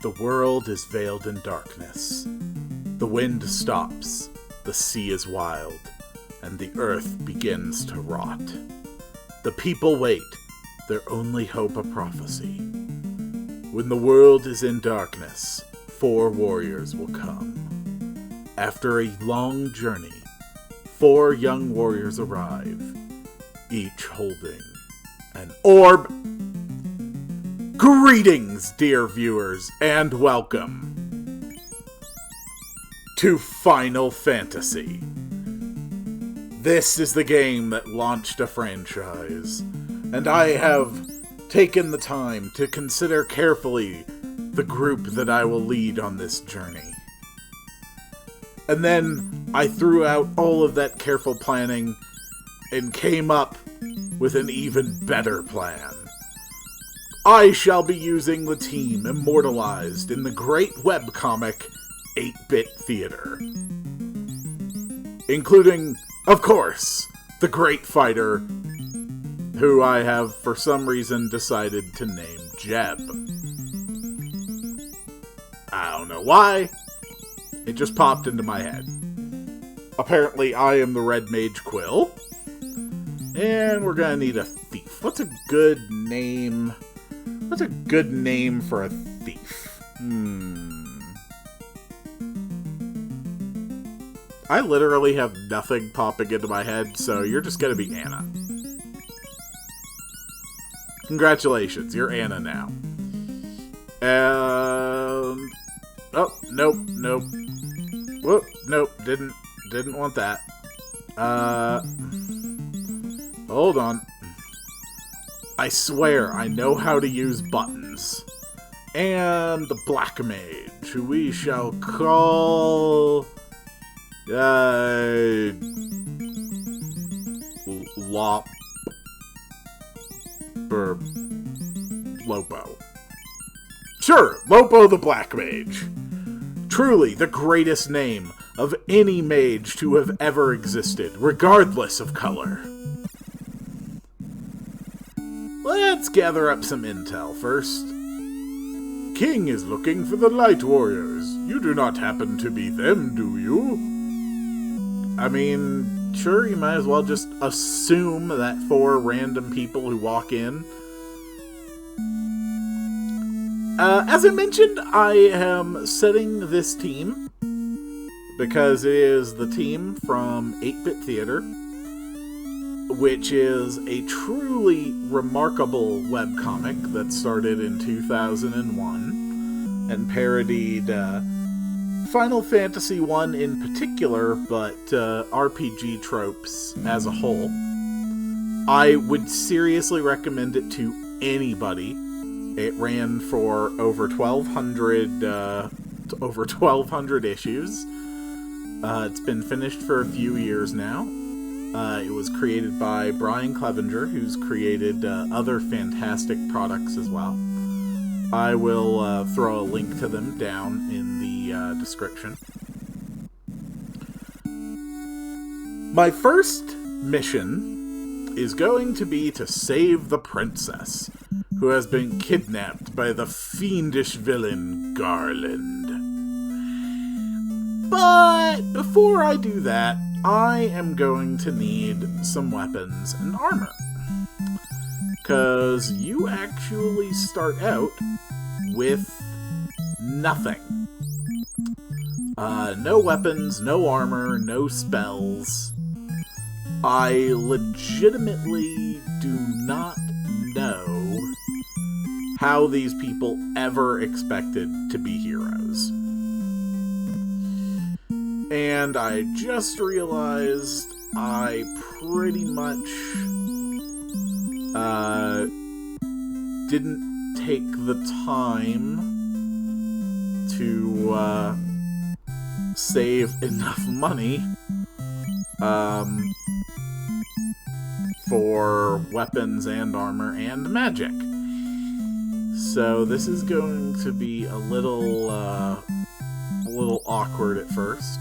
The world is veiled in darkness. The wind stops, the sea is wild, and the earth begins to rot. The people wait, their only hope a prophecy. When the world is in darkness, 4 warriors will come. After a long journey, 4 young warriors arrive, each holding an orb. Greetings, dear viewers, and welcome to Final Fantasy. This is the game that launched a franchise, and I have taken the time to consider carefully the group that I will lead on this journey. And then I threw out all of that careful planning and came up with an even better plan. I shall be using the team immortalized in the great webcomic 8-Bit Theater, including, of course, the great fighter, who I have for some reason decided to name Jeb. I don't know why, it just popped into my head. Apparently I am the Red Mage Quill, and we're gonna need a thief. What's a good name? What's a good name for a thief? I literally have nothing popping into my head, so you're just gonna be Anna. Congratulations, you're Anna now. And... oh, nope. Whoop, nope, didn't want that. Hold on. I swear I know how to use buttons. And the Black Mage, who we shall call... Lopo. Sure, Lopo the Black Mage. Truly the greatest name of any mage to have ever existed, regardless of color. Let's gather up some intel first. King is looking for the Light Warriors. You do not happen to be them, do you? I mean, sure, you might as well just assume that 4 random people who walk in. As I mentioned, I am setting this team because it is the team from 8-Bit Theater, which is a truly remarkable webcomic that started in 2001 and parodied Final Fantasy I in particular, but RPG tropes as a whole. I would seriously recommend it to anybody. It ran for over 1,200 issues. It's been finished for a few years now. It was created by Brian Clevenger, who's created other fantastic products as well. I will throw a link to them down in the description. My first mission is going to be to save the princess, who has been kidnapped by the fiendish villain Garland. But before I do that, I am going to need some weapons and armor. Because you actually start out with nothing. No weapons, no armor, no spells. I legitimately do not know how these people ever expected to be heroes. And I just realized I pretty much didn't take the time to save enough money for weapons and armor and magic. So this is going to be a little awkward at first.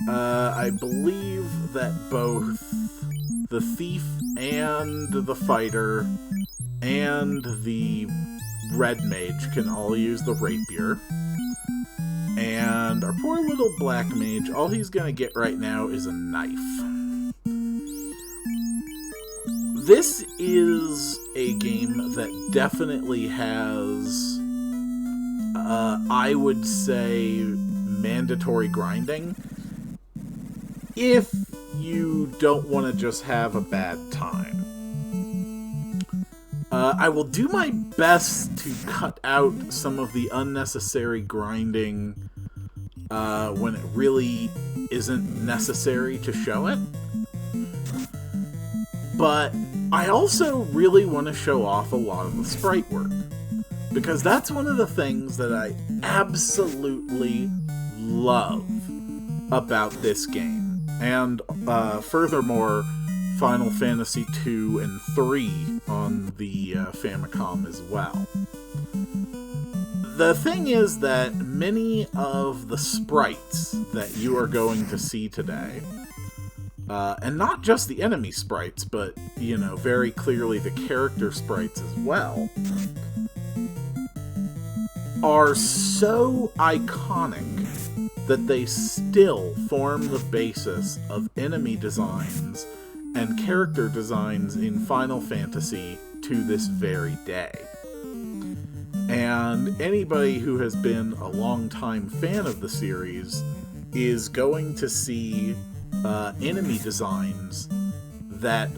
I believe that both the thief and the fighter and the red mage can all use the rapier. And our poor little black mage, all he's gonna get right now is a knife. This is a game that definitely has, I would say, mandatory grinding if you don't want to just have a bad time. I will do my best to cut out some of the unnecessary grinding when it really isn't necessary to show it. But I also really want to show off a lot of the sprite work, because that's one of the things that I absolutely love about this game. And furthermore, Final Fantasy 2 and 3 on the Famicom as well. The thing is that many of the sprites that you are going to see today, and not just the enemy sprites, but, you know, very clearly the character sprites as well, are so iconic that they still form the basis of enemy designs and character designs in Final Fantasy to this very day. And anybody who has been a long-time fan of the series is going to see enemy designs that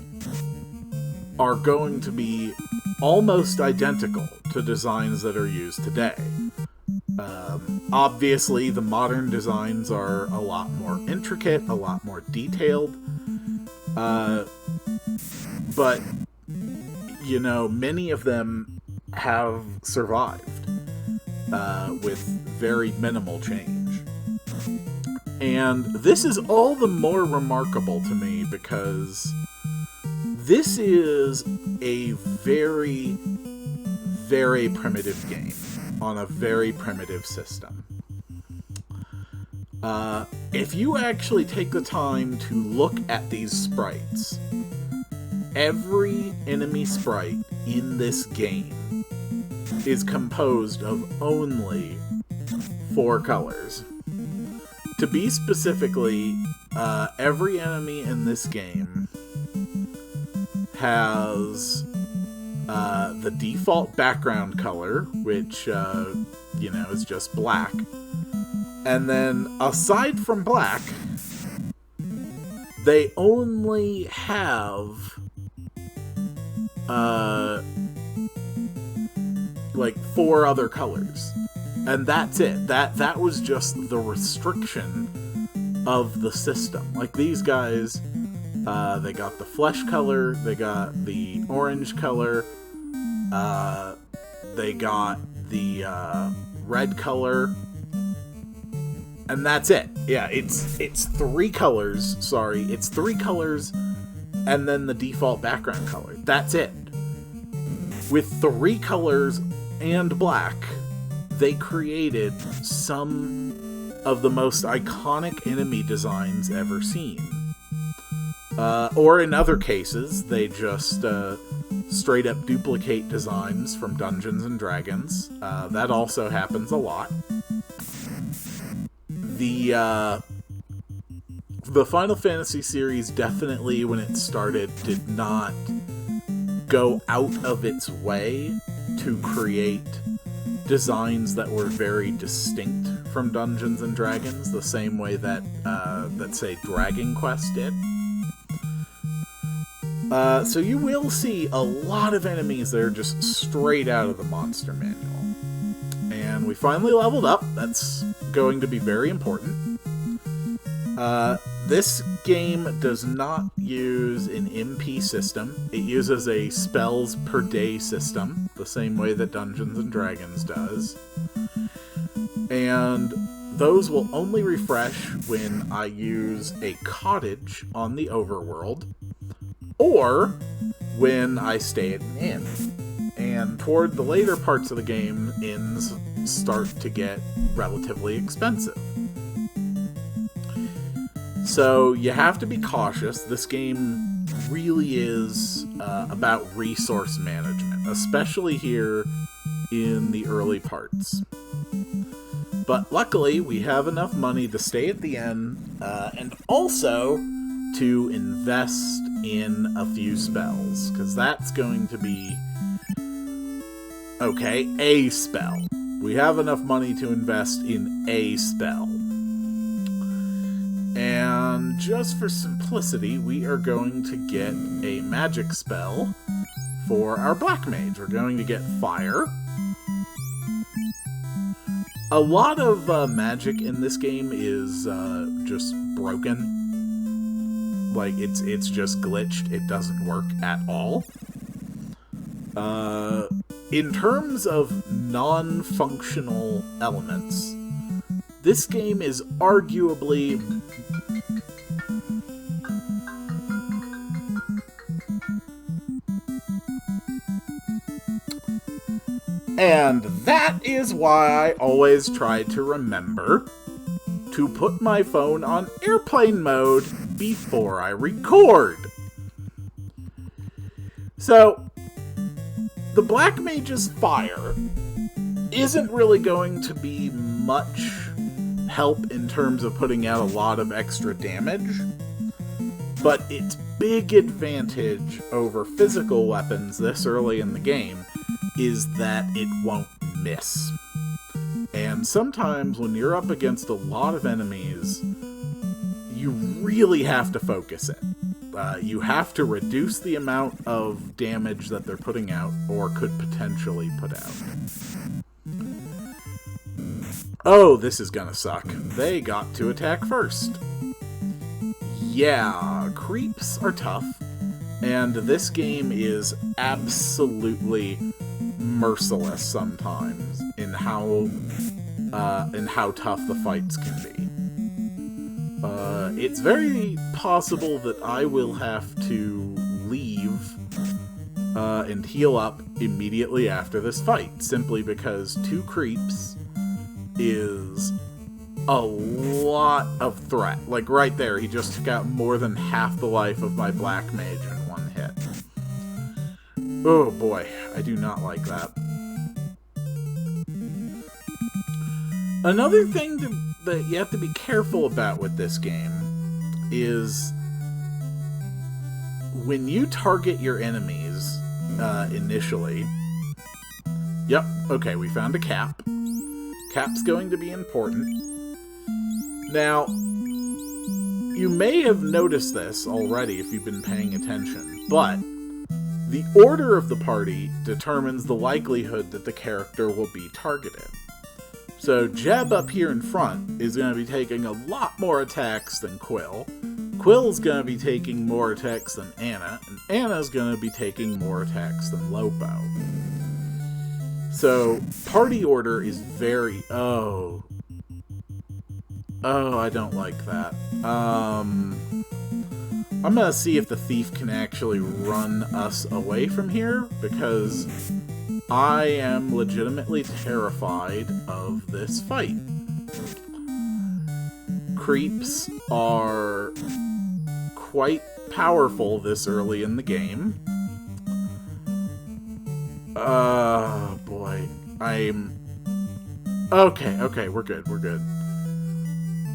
are going to be almost identical to designs that are used today. Obviously, the modern designs are a lot more intricate, a lot more detailed, but, you know, many of them have survived with very minimal change. And this is all the more remarkable to me because this is a very, very primitive game on a very primitive system. If you actually take the time to look at these sprites, every enemy sprite in this game is composed of only 4 colors. To be specifically, every enemy in this game has the default background color, which, you know, is just black. And then, aside from black, they only have, like, 4 other colors. And that's it. That was just the restriction of the system. Like, these guys, they got the flesh color, they got the orange color, they got the red color, and that's it. Yeah, it's 3 colors, sorry, it's 3 colors, and then the default background color. That's it. With 3 colors and black, they created some of the most iconic enemy designs ever seen. Or in other cases, they just straight up duplicate designs from Dungeons and Dragons. That also happens a lot. The Final Fantasy series definitely, when it started, did not go out of its way to create designs that were very distinct from Dungeons and Dragons, the same way that, say, Dragon Quest did. So you will see a lot of enemies that are just straight out of the monster manual. And we finally leveled up. That's going to be very important. This game does not use an MP system. It uses a spells per day system, the same way that Dungeons and Dragons does. And those will only refresh when I use a cottage on the overworld, or when I stay at an inn. And toward the later parts of the game, inns start to get relatively expensive. So you have to be cautious. This game really is about resource management, especially here in the early parts. But luckily, we have enough money to stay at the end, and also to invest in a few spells, because that's going to be... Okay, a spell. We have enough money to invest in a spell. And just for simplicity, we are going to get a magic spell for our Black Mage. We're going to get Fire. A lot of magic in this game is just broken. Like, it's just glitched. It doesn't work at all. In terms of non-functional elements, this game is arguably... And that is why I always try to remember to put my phone on airplane mode before I record. So, the Black Mage's Fire isn't really going to be much help in terms of putting out a lot of extra damage, but its big advantage over physical weapons this early in the game is that it won't miss. And sometimes when you're up against a lot of enemies, you really have to focus it. You have to reduce the amount of damage that they're putting out, or could potentially put out. Oh, this is gonna suck. They got to attack first. Yeah, creeps are tough, and this game is absolutely merciless sometimes in how tough the fights can be. It's very possible that I will have to leave and heal up immediately after this fight, simply because 2 creeps is a lot of threat. Like, right there, he just took out more than half the life of my Black Mage in one hit. Oh boy, I do not like that. Another thing that you have to be careful about with this game is when you target your enemies initially... Yep, okay, we found a cap. Cap's going to be important. Now, you may have noticed this already if you've been paying attention, but the order of the party determines the likelihood that the character will be targeted. So Jeb up here in front is going to be taking a lot more attacks than Quill. Quill's going to be taking more attacks than Anna, and Anna's going to be taking more attacks than Lobo. So, party order is very... Oh, I don't like that. I'm gonna see if the thief can actually run us away from here, because I am legitimately terrified of this fight. Creeps are quite powerful this early in the game. Oh, boy. Okay, we're good.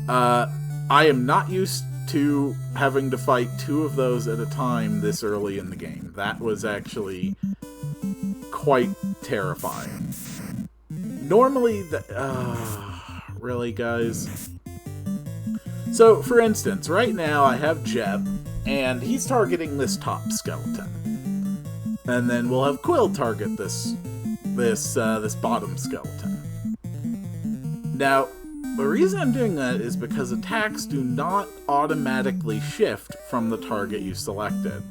I am not used to having to fight 2 of those at a time this early in the game. That was actually quite terrifying. Normally, really, guys? So, for instance, right now I have Jeb, and he's targeting this top skeleton. And then we'll have Quill target this bottom skeleton. Now, the reason I'm doing that is because attacks do not automatically shift from the target you selected.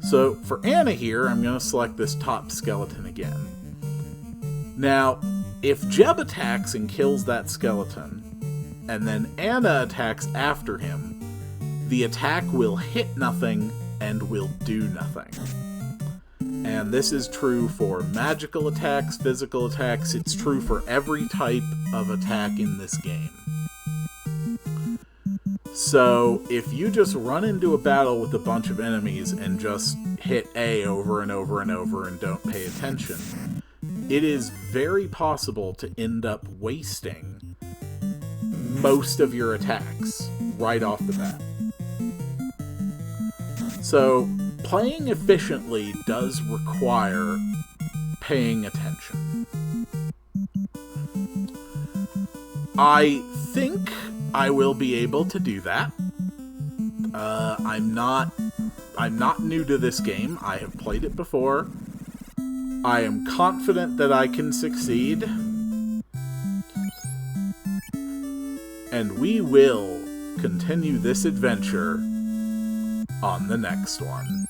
So, for Anna here, I'm going to select this top skeleton again. Now, if Jeb attacks and kills that skeleton, and then Anna attacks after him, the attack will hit nothing and will do nothing. And this is true for magical attacks, physical attacks. It's true for every type of attack in this game. So, if you just run into a battle with a bunch of enemies and just hit A over and over and over and don't pay attention, it is very possible to end up wasting most of your attacks right off the bat. So, playing efficiently does require paying attention. I think I will be able to do that. I'm not new to this game. I have played it before. I am confident that I can succeed. And we will continue this adventure on the next one.